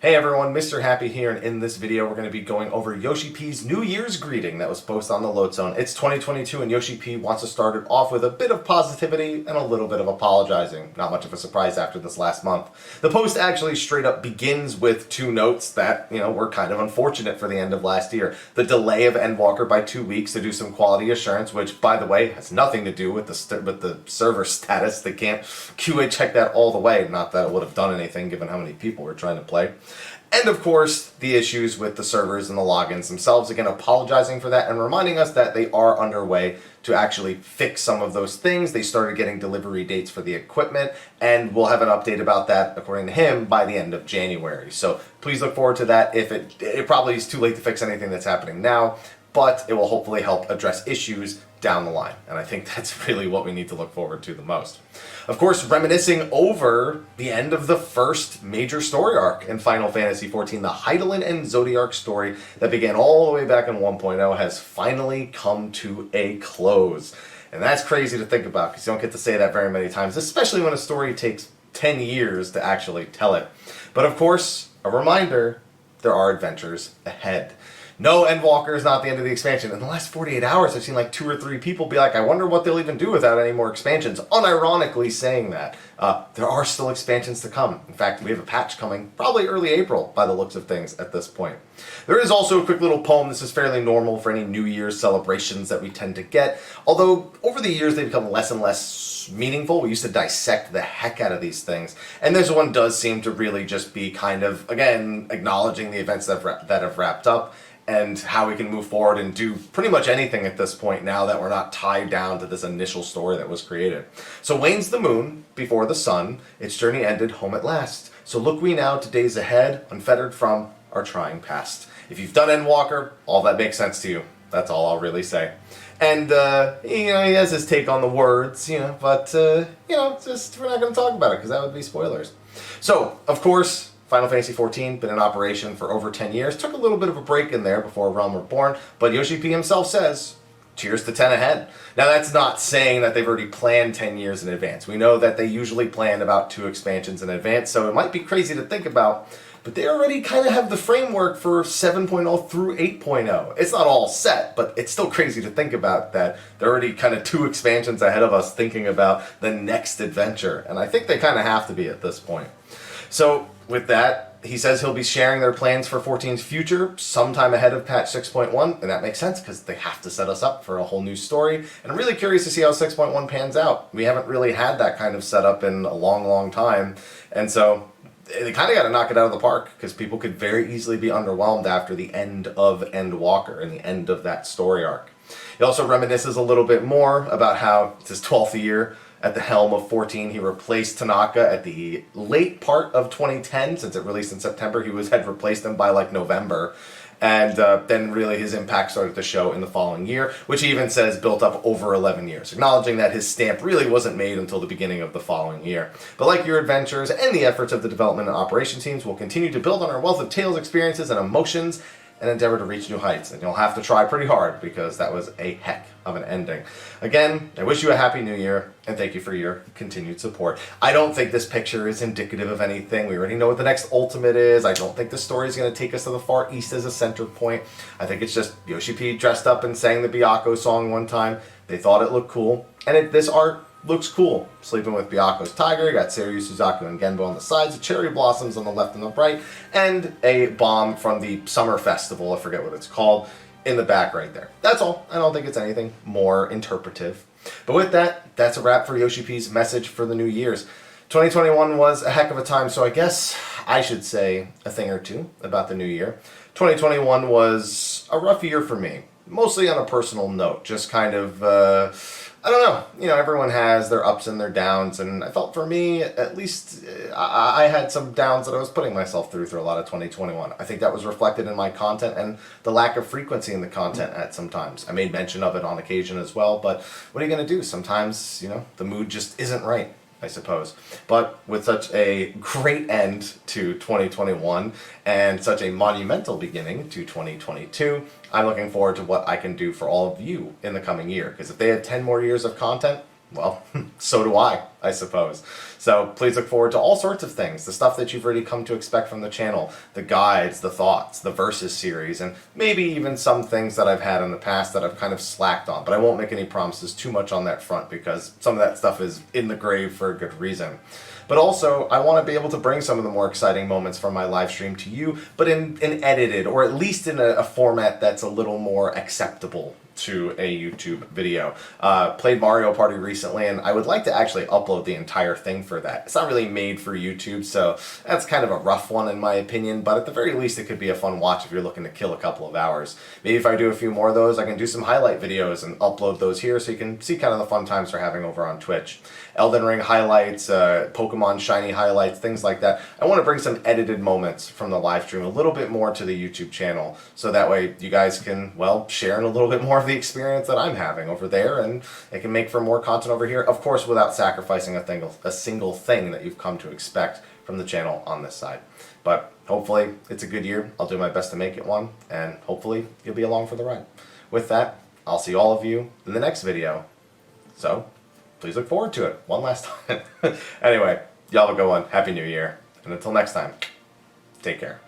Hey everyone, Mr. Happy here, and in this video we're going to be going over Yoshi-P's New Year's greeting that was posted on the Load Zone. It's 2022 and Yoshi-P wants to start it off with a bit of positivity and a little bit of apologizing. Not much of a surprise after this last month. The post actually straight up begins with two notes that, were kind of unfortunate for the end of last year. The delay of Endwalker by 2 weeks to do some quality assurance, which, by the way, has nothing to do with the server status. They can't QA check that all the way. Not that it would have done anything given how many people were trying to play. And of course, the issues with the servers and the logins themselves, again, apologizing for that and reminding us that they are underway to actually fix some of those things. They started getting delivery dates for the equipment, and we'll have an update about that, according to him, by the end of January. So please look forward to that. If it probably is too late to fix anything that's happening now, but it will hopefully help address issues down the line. And I think that's really what we need to look forward to the most. Of course, reminiscing over the end of the first major story arc in Final Fantasy XIV, the Hydaelyn and Zodiark story that began all the way back in 1.0 has finally come to a close. And that's crazy to think about because you don't get to say that very many times, especially when a story takes 10 years to actually tell it. But of course, a reminder, there are adventures ahead. No, Endwalker is not the end of the expansion. In the last 48 hours, I've seen like 2 or 3 people be like, I wonder what they'll even do without any more expansions. Unironically saying that. There are still expansions to come. In fact, we have a patch coming probably early April by the looks of things at this point. There is also a quick little poem. This is fairly normal for any New Year's celebrations that we tend to get. Although, over the years, they've become less and less meaningful. We used to dissect the heck out of these things. And this one does seem to really just be kind of, again, acknowledging the events that have wrapped up and how we can move forward and do pretty much anything at this point now that we're not tied down to this initial story that was created. So wanes the moon before the sun, its journey ended, home at last. So look we now to days ahead, unfettered from our trying past. If you've done Endwalker, all that makes sense to you. That's all I'll really say. And, he has his take on the words, but, just we're not going to talk about it because that would be spoilers. So, of course, Final Fantasy XIV, been in operation for over 10 years. Took a little bit of a break in there before Realm Reborn, but Yoshi-P himself says, cheers to 10 ahead. Now that's not saying that they've already planned 10 years in advance. We know that they usually plan about 2 expansions in advance, so it might be crazy to think about, but they already kind of have the framework for 7.0 through 8.0. It's not all set, but it's still crazy to think about that they're already kind of 2 expansions ahead of us thinking about the next adventure, and I think they kind of have to be at this point. So, with that, he says he'll be sharing their plans for 14's future sometime ahead of patch 6.1, and that makes sense because they have to set us up for a whole new story, and I'm really curious to see how 6.1 pans out. We haven't really had that kind of setup in a long, long time, and so they kind of got to knock it out of the park because people could very easily be underwhelmed after the end of Endwalker and the end of that story arc. He also reminisces a little bit more about how it's his 12th year at the helm of 14. He replaced Tanaka at the late part of 2010, since it released in September. He had replaced him by like November. And then really his impact started to show in the following year, which he even says built up over 11 years, acknowledging that his stamp really wasn't made until the beginning of the following year. But like your adventures and the efforts of the development and operation teams, we'll continue to build on our wealth of tales, experiences, and emotions and endeavor to reach new heights. And you'll have to try pretty hard because that was a heck of an ending. Again, I wish you a happy new year and thank you for your continued support. I don't think this picture is indicative of anything. We already know what the next ultimate is. I don't think the story is going to take us to the Far East as a center point. I think it's just Yoshi-P dressed up and sang the Byakko song one time. They thought it looked cool. And this art looks cool. Sleeping with Byakko's tiger, you got Seiryu, Suzaku, and Genbo on the sides, cherry blossoms on the left and the right, and a bomb from the summer festival, I forget what it's called, in the back right there. That's all. I don't think it's anything more interpretive. But with that, that's a wrap for Yoshi-P's message for the New Year's. 2021 was a heck of a time, so I guess I should say a thing or two about the new year. 2021 was a rough year for me, mostly on a personal note, just kind of, I don't know, everyone has their ups and their downs, and I felt for me, at least, I had some downs that I was putting myself through a lot of 2021. I think that was reflected in my content and the lack of frequency in the content at some times. I made mention of it on occasion as well, but what are you going to do? Sometimes, the mood just isn't right, I suppose. But with such a great end to 2021 and such a monumental beginning to 2022, I'm looking forward to what I can do for all of you in the coming year. Because if they had 10 more years of content, well, so do I suppose. So please look forward to all sorts of things, the stuff that you've already come to expect from the channel, the guides, the thoughts, the versus series, and maybe even some things that I've had in the past that I've kind of slacked on. But I won't make any promises too much on that front because some of that stuff is in the grave for a good reason. But also, I want to be able to bring some of the more exciting moments from my live stream to you, but in edited, or at least in a format that's a little more acceptable to a YouTube video. Played Mario Party recently, and I would like to actually upload the entire thing for that. It's not really made for YouTube, so that's kind of a rough one in my opinion, but at the very least it could be a fun watch if you're looking to kill a couple of hours. Maybe if I do a few more of those, I can do some highlight videos and upload those here so you can see kind of the fun times we're having over on Twitch. Elden Ring highlights, Pokemon Shiny highlights, things like that. I want to bring some edited moments from the live stream a little bit more to the YouTube channel, so that way you guys can, well, share in a little bit more of the experience that I'm having over there, and it can make for more content over here, of course without sacrificing a single thing that you've come to expect from the channel on this side. But hopefully it's a good year. I'll do my best to make it one, and hopefully you'll be along for the ride. With that, I'll see all of you in the next video. So, please look forward to it one last time. Anyway, y'all have a good one. Happy New Year. And until next time, take care.